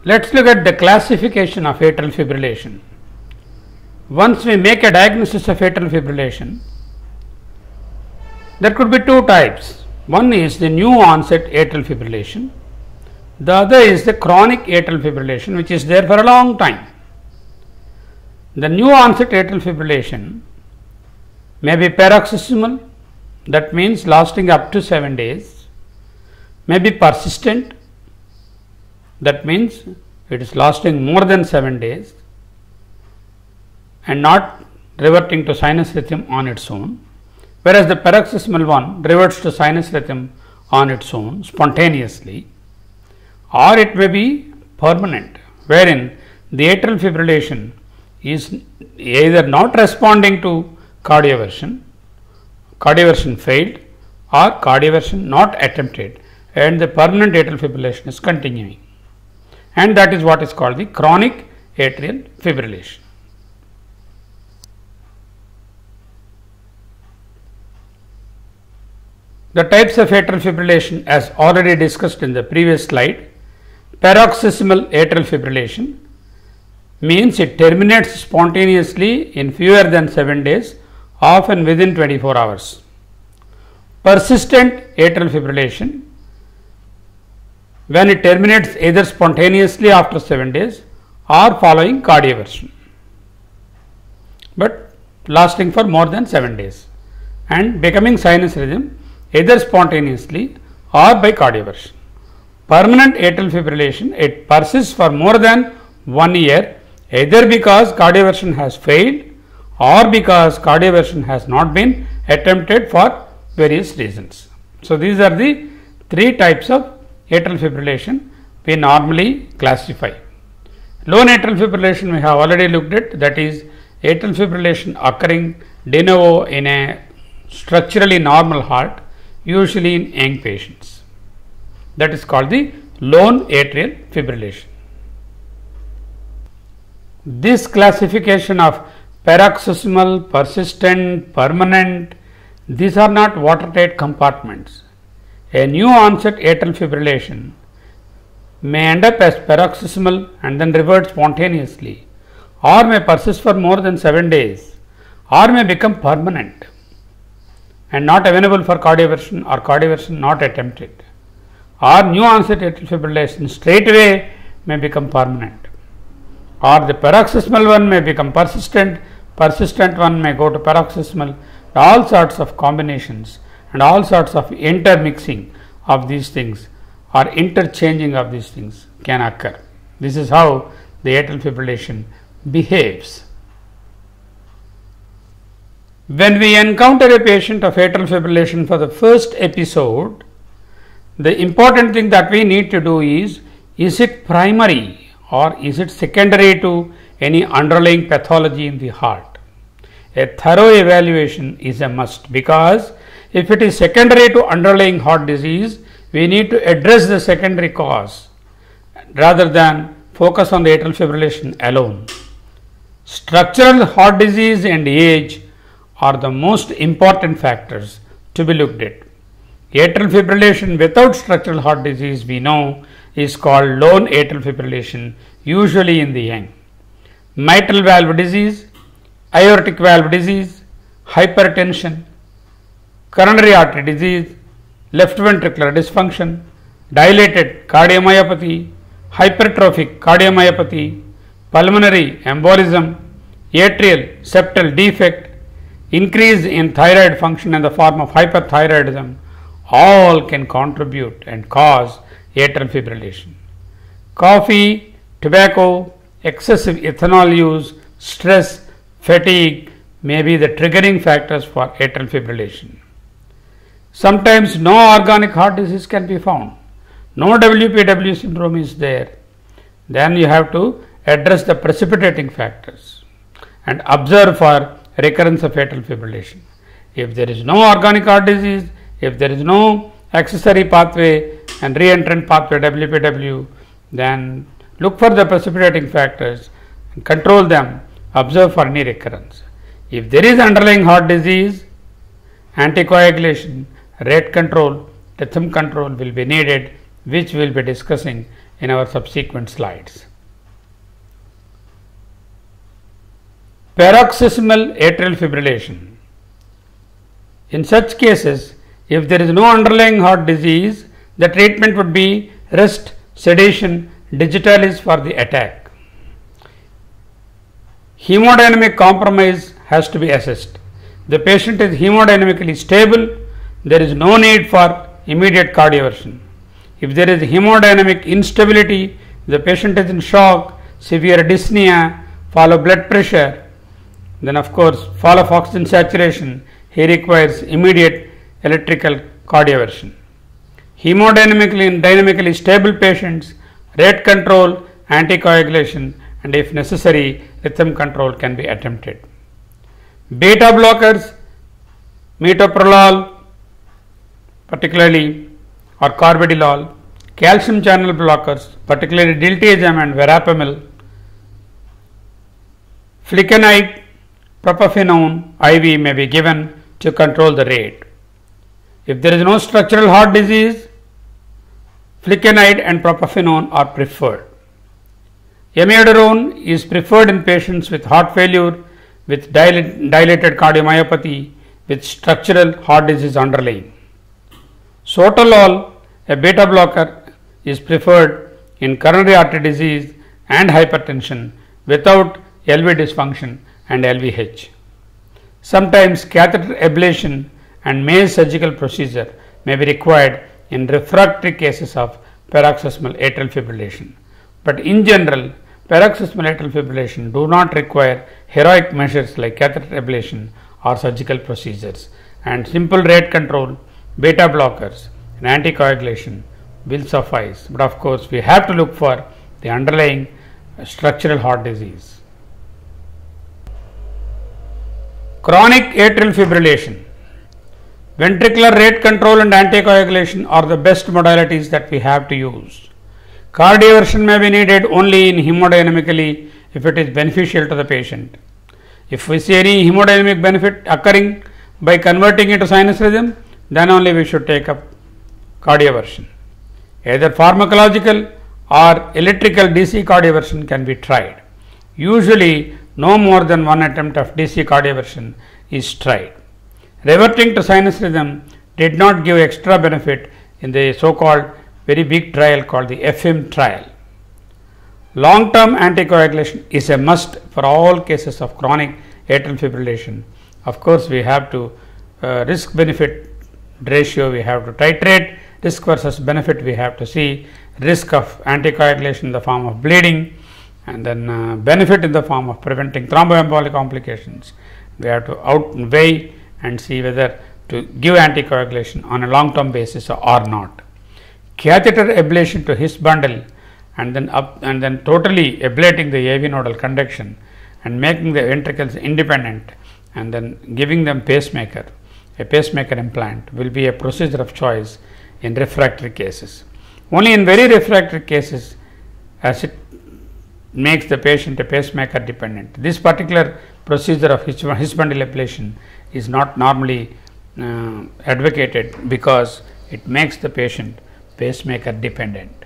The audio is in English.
Let's look at the classification of atrial fibrillation. Once we make a diagnosis of atrial fibrillation, there could be two types. One is the new onset atrial fibrillation. The other is the chronic atrial fibrillation, which is there for a long time. The new onset atrial fibrillation may be paroxysmal, that means lasting up to 7 days, may be persistent, that means it is lasting more than 7 days and not reverting to sinus rhythm on its own, whereas the paroxysmal one reverts to sinus rhythm on its own spontaneously, or it may be permanent, wherein the atrial fibrillation is either not responding to cardioversion failed, or cardioversion not attempted, and the permanent atrial fibrillation is continuing. And that is what is called the chronic atrial fibrillation. The types of atrial fibrillation, as already discussed in the previous slide. Paroxysmal atrial fibrillation means it terminates spontaneously in fewer than 7 days, often within 24 hours. Persistent atrial fibrillation, when it terminates either spontaneously after 7 days or following cardioversion, but lasting for more than 7 days and becoming sinus rhythm either spontaneously or by cardioversion. Permanent atrial fibrillation, it persists for more than 1 year, either because cardioversion has failed or because cardioversion has not been attempted for various reasons. So, these are the three types of atrial fibrillation we normally classify. Lone atrial fibrillation we have already looked at, that is atrial fibrillation occurring de novo in a structurally normal heart, usually in young patients. That is called the lone atrial fibrillation. This classification of paroxysmal, persistent, permanent, these are not watertight compartments. A new onset atrial fibrillation may end up as paroxysmal and then revert spontaneously, or may persist for more than 7 days, or may become permanent and not available for cardioversion or cardioversion not attempted, or new onset atrial fibrillation straight away may become permanent, or the paroxysmal one may become persistent, persistent one may go to paroxysmal. All sorts of combinations and all sorts of intermixing of these things or interchanging of these things can occur. This is how the atrial fibrillation behaves. When we encounter a patient of atrial fibrillation for the first episode, the important thing that we need to do is it primary or is it secondary to any underlying pathology in the heart? A thorough evaluation is a must, because if it is secondary to underlying heart disease, we need to address the secondary cause rather than focus on the atrial fibrillation alone. Structural heart disease and age are the most important factors to be looked at. Atrial fibrillation without structural heart disease, we know, is called lone atrial fibrillation, usually in the young. Mitral valve disease, aortic valve disease, hypertension, coronary artery disease, left ventricular dysfunction, dilated cardiomyopathy, hypertrophic cardiomyopathy, pulmonary embolism, atrial septal defect, increase in thyroid function in the form of hyperthyroidism, all can contribute and cause atrial fibrillation. Coffee, tobacco, excessive ethanol use, stress, fatigue may be the triggering factors for atrial fibrillation. Sometimes no organic heart disease can be found, no WPW syndrome is there, then you have to address the precipitating factors and observe for recurrence of atrial fibrillation. If there is no organic heart disease, if there is no accessory pathway and reentrant pathway WPW, then look for the precipitating factors and control them, observe for any recurrence. If there is underlying heart disease, anticoagulation, rate control, rhythm control will be needed which we will be discussing in our subsequent slides. Paroxysmal atrial fibrillation. In such cases, if there is no underlying heart disease, the treatment would be rest, sedation, digitalis for the attack. Hemodynamic compromise has to be assessed. The patient is hemodynamically stable, there is no need for immediate cardioversion. If there is hemodynamic instability, the patient is in shock, severe dyspnea, fall of blood pressure, then of course fall of oxygen saturation, he requires immediate electrical cardioversion. Hemodynamically and dynamically stable patients, rate control, anticoagulation, and if necessary, rhythm control can be attempted. Beta blockers, metoprolol particularly, or carvedilol, calcium channel blockers, particularly diltiazem and verapamil, flecainide, propafenone IV may be given to control the rate. If there is no structural heart disease, flecainide and propafenone are preferred. Amiodarone is preferred in patients with heart failure, with dilated cardiomyopathy, with structural heart disease underlying. Sotalol, a beta blocker, is preferred in coronary artery disease and hypertension without LV dysfunction and LVH. Sometimes catheter ablation and Mays surgical procedure may be required in refractory cases of paroxysmal atrial fibrillation. But in general, paroxysmal atrial fibrillation do not require heroic measures like catheter ablation or surgical procedures, and simple rate control, beta blockers and anticoagulation will suffice. But of course, we have to look for the underlying structural heart disease. Chronic atrial fibrillation. Ventricular rate control and anticoagulation are the best modalities that we have to use. Cardioversion may be needed only in hemodynamically if it is beneficial to the patient. If we see any hemodynamic benefit occurring by converting into sinus rhythm, then only we should take up cardioversion. Either pharmacological or electrical DC cardioversion can be tried. Usually, no more than one attempt of DC cardioversion is tried. Reverting to sinus rhythm did not give extra benefit in the so-called very big trial called the FIM trial. Long-term anticoagulation is a must for all cases of chronic atrial fibrillation. Of course, we have to risk-benefit ratio, we have to titrate risk versus benefit, we have to see risk of anticoagulation in the form of bleeding, and then benefit in the form of preventing thromboembolic complications. We have to outweigh and see whether to give anticoagulation on a long-term basis or not. Catheter ablation to His bundle and then totally ablating the AV nodal conduction and making the ventricles independent and then giving them a pacemaker implant will be a procedure of choice in refractory cases. Only in very refractory cases, as it makes the patient a pacemaker dependent. This particular procedure of His bundle ablation is not normally advocated because it makes the patient pacemaker dependent.